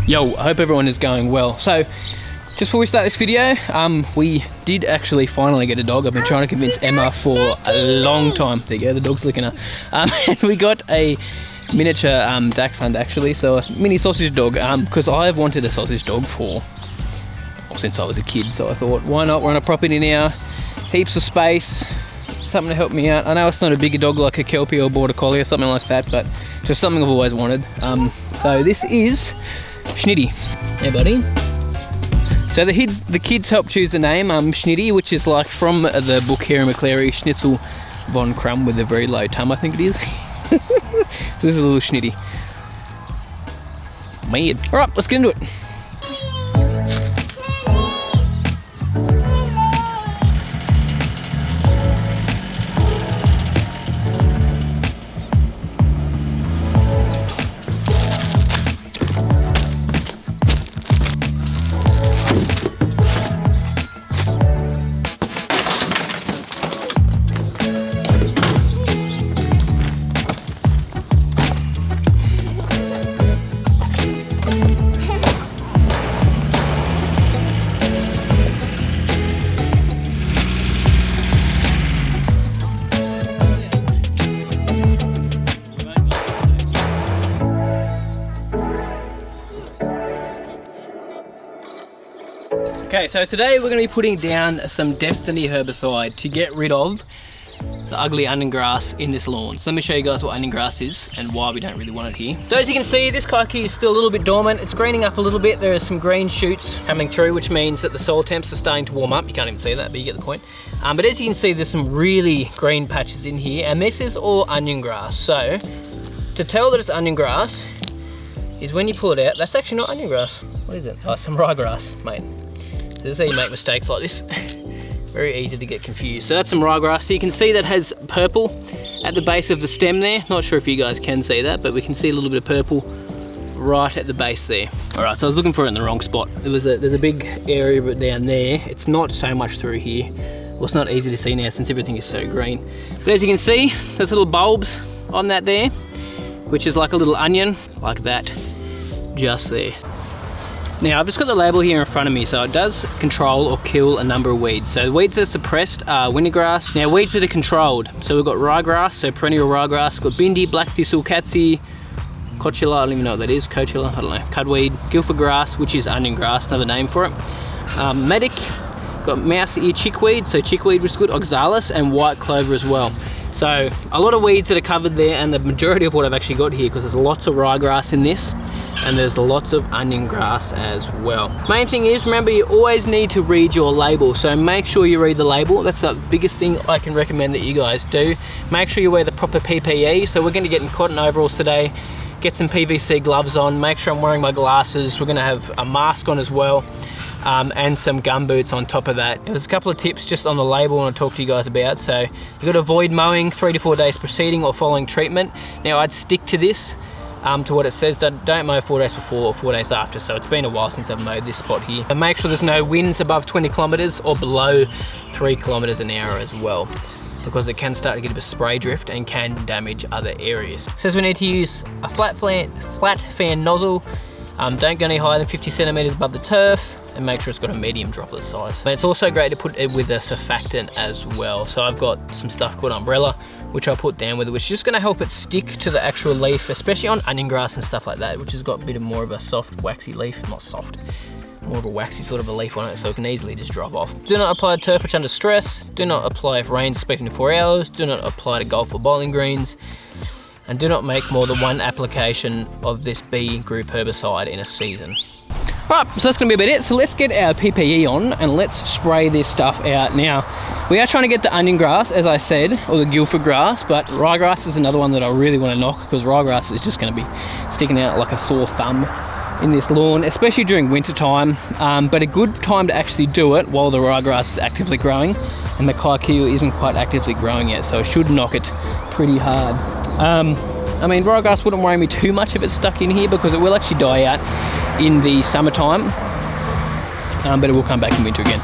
Yo, I hope everyone is going well. So, just before we start this video, we did actually finally get a dog. I've been trying to convince Emma for a long time. There you go, the dog's licking her. And we got a miniature dachshund actually, so a mini sausage dog, because I've wanted a sausage dog since I was a kid. So I thought, why not? We're on a property now, heaps of space, something to help me out. I know it's not a bigger dog like a Kelpie or Border Collie or something like that, but just something I've always wanted. So this is Schnitty. Hey buddy. So the kids helped choose the name, Schnitty, which is like from the book Harry McClary, Schnitzel von Crumb with a very low tum, I think it is. So this is a little Schnitty. Man. Alright, let's get into it. Okay, so today we're going to be putting down some Destiny herbicide to get rid of the ugly onion grass in this lawn. So let me show you guys what onion grass is and why we don't really want it here. So as you can see, this Kikuyu is still a little bit dormant. It's greening up a little bit. There are some green shoots coming through, which means that the soil temps are starting to warm up. You can't even see that, but you get the point. But as you can see, there's some really green patches in here, and this is all onion grass. So to tell that it's onion grass is when you pull it out, that's actually not onion grass. What is it? Oh, some ryegrass, mate. So this is how you make mistakes like this. Very easy to get confused. So that's some ryegrass. So you can see that has purple at the base of the stem there. Not sure if you guys can see that, but we can see a little bit of purple right at the base there. All right, so I was looking for it in the wrong spot. There's a big area of it down there. It's not so much through here. Well, it's not easy to see now since everything is so green. But as you can see, there's little bulbs on that there, which is like a little onion, like that, just there. Now I've just got the label here in front of me, so it does control or kill a number of weeds. So the weeds that are suppressed are wintergrass. Now weeds that are controlled, so we've got ryegrass, so perennial ryegrass, we've got bindi, black thistle, catsie, cochila, I don't even know what that is, cochila, I don't know, cudweed, guildford grass, which is onion grass, another name for it. Medic, got mouse ear chickweed, so chickweed was good, oxalis, and white clover as well. So a lot of weeds that are covered there, and the majority of what I've actually got here, because there's lots of ryegrass in this, and there's lots of onion grass as well. Main thing is, remember, you always need to read your label, so make sure you read the label. That's the biggest thing I can recommend that you guys do. Make sure you wear the proper PPE. So we're going to get in cotton overalls today, get some PVC gloves on, make sure I'm wearing my glasses. We're going to have a mask on as well, and some gum boots on top of that. There's a couple of tips just on the label I want to talk to you guys about. So you've got to avoid mowing 3 to 4 days preceding or following treatment. Now I'd stick to this, to what it says. Don't mow 4 days before or 4 days after. So it's been a while since I've mowed this spot here. And make sure there's no winds above 20 kilometers or below 3 kilometers an hour as well, because it can start to get a bit of spray drift and can damage other areas. It says we need to use a flat fan nozzle. Don't go any higher than 50 centimeters above the turf, and make sure it's got a medium droplet size. But it's also great to put it with a surfactant as well. So I've got some stuff called Umbrella, which I'll put down with it, which is just gonna help it stick to the actual leaf, especially on onion grass and stuff like that, which has got a bit more of a soft, waxy leaf. Not soft, more of a waxy sort of a leaf on it, so it can easily just drop off. Do not apply to turf which under stress. Do not apply if rain's expected in 4 hours. Do not apply to golf or bowling greens. And do not make more than 1 application of this B group herbicide in a season. Alright, so that's going to be about it. So let's get our PPE on and let's spray this stuff out. Now, we are trying to get the onion grass, as I said, or the guildford grass, but ryegrass is another one that I really want to knock, because ryegrass is just going to be sticking out like a sore thumb in this lawn, especially during winter time. But a good time to actually do it while the ryegrass is actively growing, and the Kikuyu isn't quite actively growing yet, so it should knock it pretty hard. I mean, ryegrass wouldn't worry me too much if it's stuck in here, because it will actually die out in the summertime, but it will come back in winter again.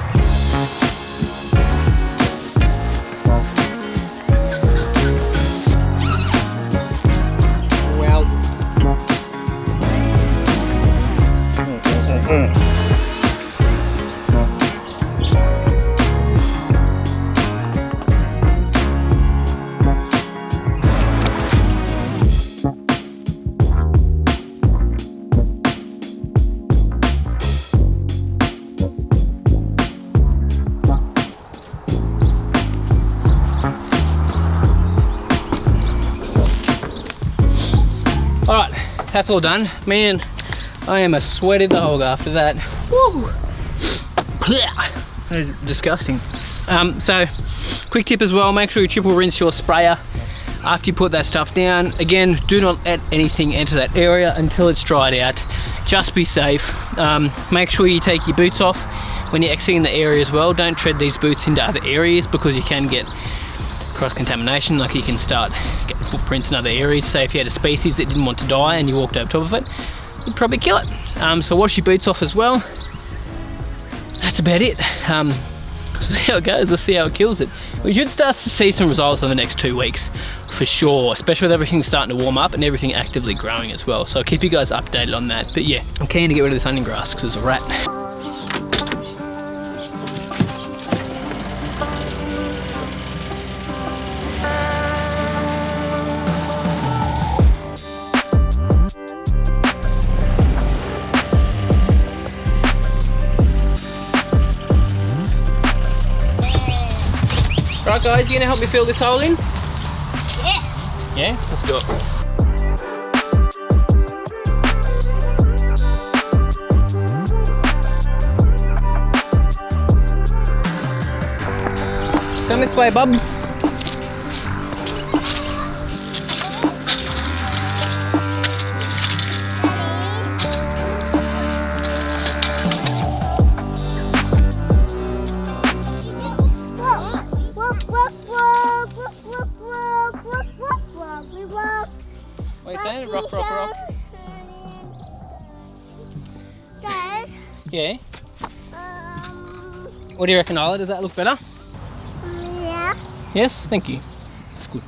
Wowzers. Alright, that's all done. Man, I am a sweaty dog after that. Woo! That is disgusting. So, quick tip as well, make sure you triple rinse your sprayer after you put that stuff down. Again, do not let anything enter that area until it's dried out. Just be safe. Make sure you take your boots off when you're exiting the area as well. Don't tread these boots into other areas because you can get cross-contamination. Like, you can start getting footprints in other areas. Say if you had a species that didn't want to die and you walked over top of it, you'd probably kill it. So wash your boots off as well. That's about it. So see how it goes, let's see how it kills it. We should start to see some results in the next 2 weeks for sure, especially with everything starting to warm up and everything actively growing as well. So I'll keep you guys updated on that. But yeah, I'm keen to get rid of this onion grass because it's a rat. Right guys, you gonna help me fill this hole in? Yeah. Yeah? Let's do it. Come this way, bub. What are you saying? Rock, rock, rock. Dad. Yeah? What do you reckon, Isla? Does that look better? Yeah. Yes? Thank you. That's good.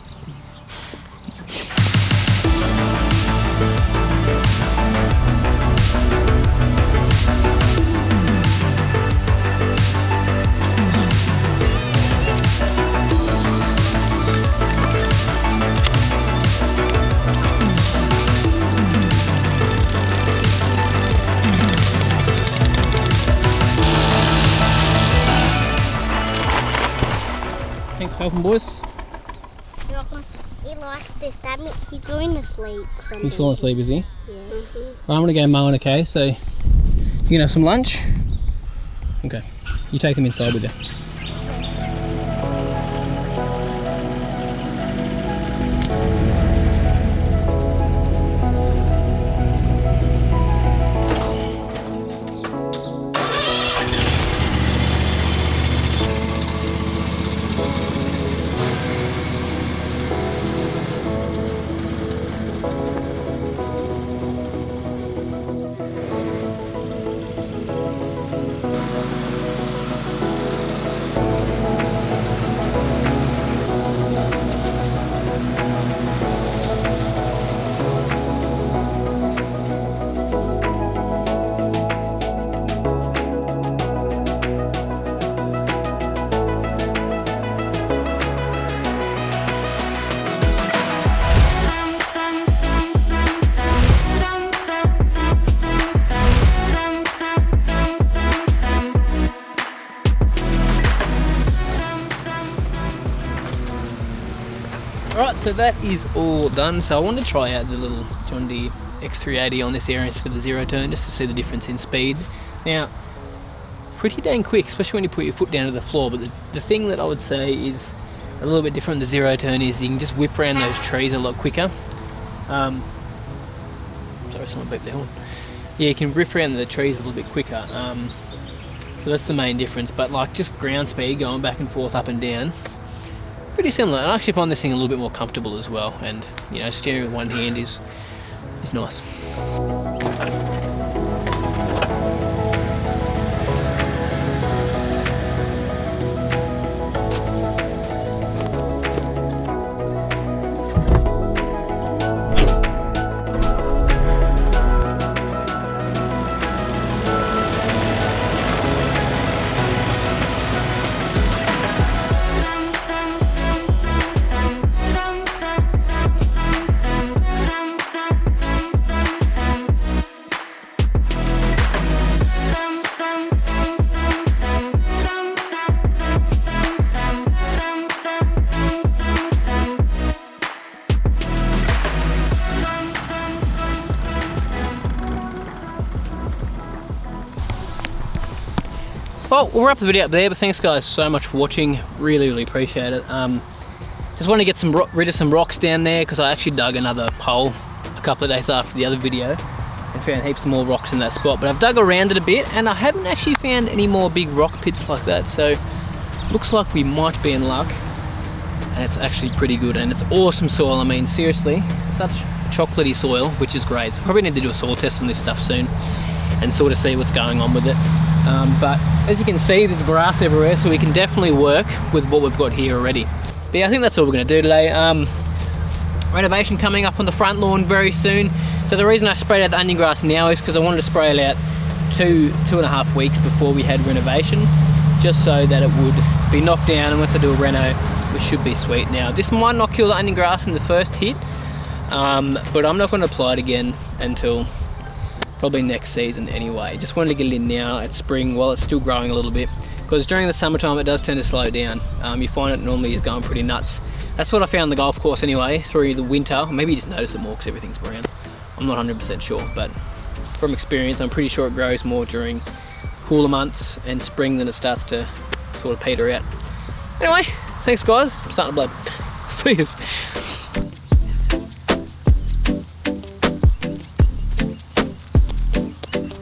Thanks for helping, boys. He likes this, Dad. He's going to sleep. He's falling asleep, is he? Yeah. Well, I'm gonna go mowing, okay? So, you gonna have some lunch? Okay. You take him inside with you. Alright, so that is all done. So I wanted to try out the little John Deere X380 on this area instead of the zero turn, just to see the difference in speed. Now, pretty dang quick, especially when you put your foot down to the floor, but the thing that I would say is a little bit different than the zero turn is you can just whip around those trees a lot quicker. Sorry, someone beeped their horn. Yeah, you can rip around the trees a little bit quicker. So that's the main difference, but like just ground speed going back and forth, up and down, pretty similar. I actually find this thing a little bit more comfortable as well, and you know, steering with one hand is nice. Well, we'll wrap the video up there, but thanks guys so much for watching. Really appreciate it. Just want to get rid of some rocks down there because I actually dug another hole a couple of days after the other video and found heaps more rocks in that spot. But I've dug around it a bit and I haven't actually found any more big rock pits like that. So looks like we might be in luck. And it's actually pretty good and it's awesome soil. I mean, seriously, such chocolatey soil, which is great. So probably need to do a soil test on this stuff soon and sort of see what's going on with it. But as you can see, there's grass everywhere, so we can definitely work with what we've got here already. But yeah, I think that's all we're going to do today. Renovation coming up on the front lawn very soon. So the reason I sprayed out the onion grass now is because I wanted to spray it out two and a half weeks before we had renovation, just so that it would be knocked down, and once I do a reno, it should be sweet. Now, this might not kill the onion grass in the first hit, but I'm not going to apply it again until probably next season anyway. Just wanted to get it in now at spring while it's still growing a little bit, because during the summertime it does tend to slow down. You find it normally is going pretty nuts. That's what I found on the golf course anyway, through the winter. Maybe you just notice it more because everything's brown. I'm not 100% sure, but from experience I'm pretty sure it grows more during cooler months and spring, than it starts to sort of peter out. Anyway, thanks guys, I'm starting to blood. See yous.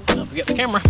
Don't forget the camera.